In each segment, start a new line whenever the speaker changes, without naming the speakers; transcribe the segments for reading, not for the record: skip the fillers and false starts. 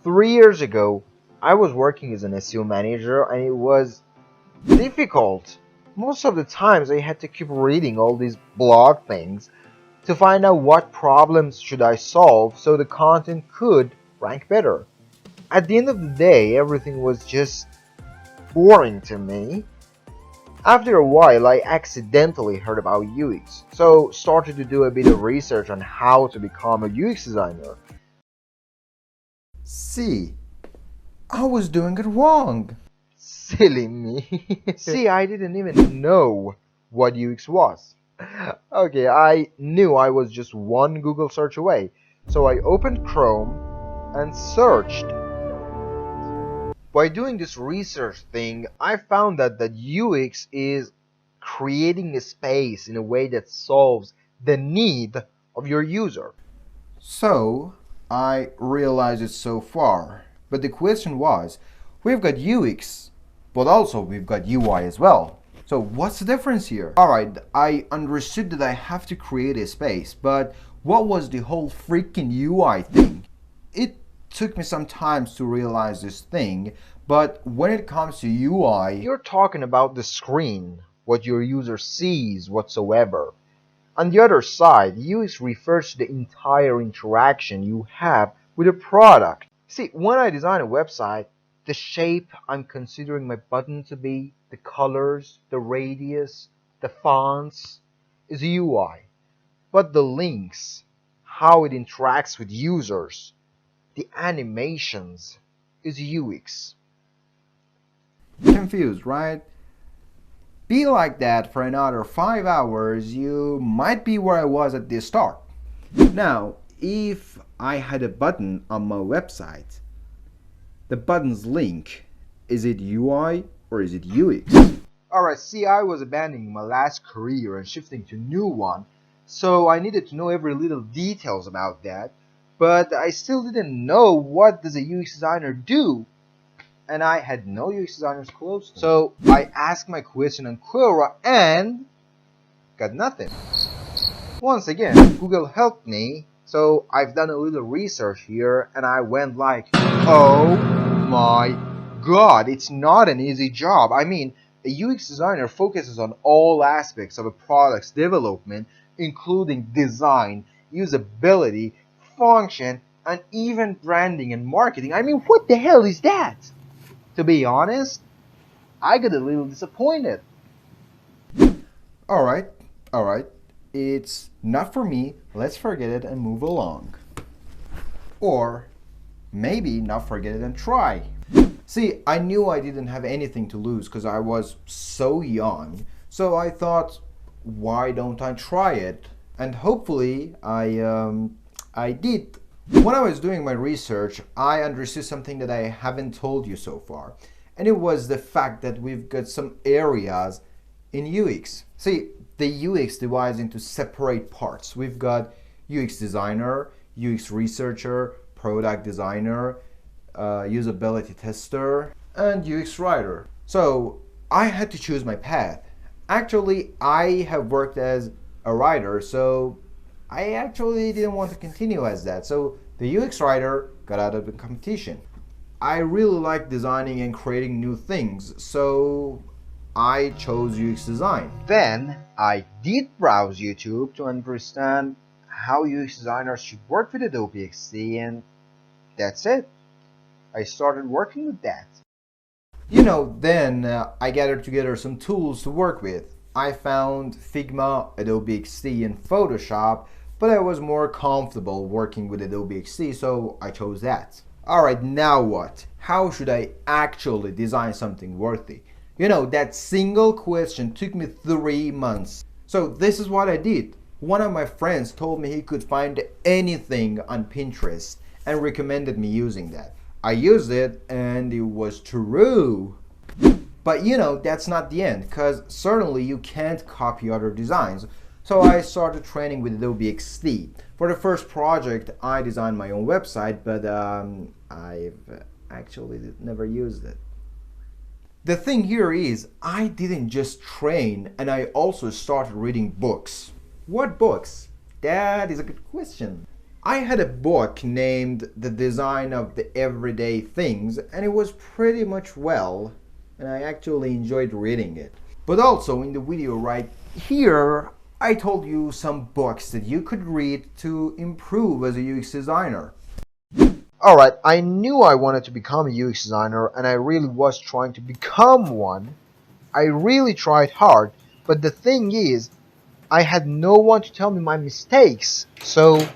3 years ago, I was working as an SEO manager and it was difficult. Most of the times I had to keep reading all these blog things to find out what problems should I solve so the content could rank better. At the end of the day, everything was just boring to me. After a while, I accidentally heard about UX, so started to do a bit of research on how to become a UX designer.
See, I was doing it wrong.
Silly me. See, I didn't even know what UX was. Okay, I knew I was just one Google search away, so I opened Chrome and searched. By doing this research thing, I found that UX is creating a space in a way that solves the need of your user.
So, I realized it so far. But the question was, we've got UX, but also we've got UI as well. So what's the difference here? Alright, I understood that I have to create a space, but what was the whole freaking UI thing? It took me some time to realize this thing, but when it comes to UI,
You're talking about the screen, what your user sees whatsoever. On the other side, UX refers to the entire interaction you have with a product. See, when I design a website, the shape I'm considering my button to be, the colors, the radius, the fonts is UI. But the links, how it interacts with users, the animations is UX.
confused, right? Be like that for another 5 hours, you might be where I was at the start. Now, if I had a button on my website, the button's link, is it UI or is it UX?
Alright, see, I was abandoning my last career and shifting to a new one, so I needed to know every little details about that, but I still didn't know what does a UX designer do, and I had no UX designers close to me. So I asked my question on Quora and got nothing. Once again, Google helped me, so I've done a little research here and I went like, oh my god, it's not an easy job. I mean, a UX designer focuses on all aspects of a product's development, including design, usability, function, and even branding and marketing. I mean, what the hell is that? To be honest, I got a little disappointed.
Alright, alright. It's not for me, let's forget it and move along. Or maybe not forget it and try. See, I knew I didn't have anything to lose because I was so young. So I thought, why don't I try it? And hopefully I did. When I was doing my research, I understood something that I haven't told you so far. And it was the fact that we've got some areas in UX. See, the UX divides into separate parts. We've got UX designer, UX researcher, product designer, usability tester, and UX writer. So I had to choose my path. Actually, I have worked as a writer, so I actually didn't want to continue as that. So the UX writer got out of the competition. I really like designing and creating new things, so I chose UX design.
Then I did browse YouTube to understand how UX designers should work with Adobe XD, and that's it. I started working with that.
You know, then I gathered together some tools to work with. I found Figma, Adobe XD, and Photoshop, but I was more comfortable working with Adobe XD, so I chose that. Alright, now what? How should I actually design something worthy? You know, that single question took me 3 months. So this is what I did. One of my friends told me he could find anything on Pinterest and recommended me using that. I used it and it was true. But you know, that's not the end, because certainly you can't copy other designs. So I started training with Adobe XD. For the first project, I designed my own website, but I've actually never used it. The thing here is, I didn't just train, and I also started reading books. What books? That is a good question. I had a book named The Design of the Everyday Things, and it was pretty much well, and I actually enjoyed reading it. But also in the video right here, I told you some books that you could read to improve as a UX designer.
Alright, I knew I wanted to become a UX designer and I really was trying to become one. I really tried hard, but the thing is, I had no one to tell me my mistakes. So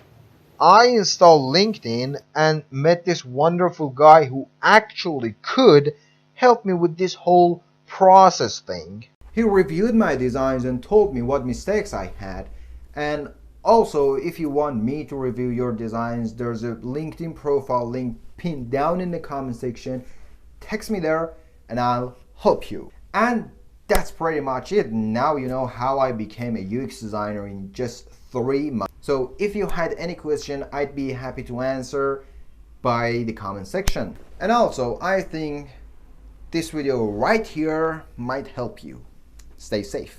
I installed LinkedIn and met this wonderful guy who actually could help me with this whole process thing.
He reviewed my designs and told me what mistakes I had. And also, if you want me to review your designs, there's a LinkedIn profile link pinned down in the comment section. Text me there and I'll help you. And that's pretty much it. Now you know how I became a UX designer in just 3 months. So if you had any question, I'd be happy to answer by the comment section. And also, I think this video right here might help you. Stay safe.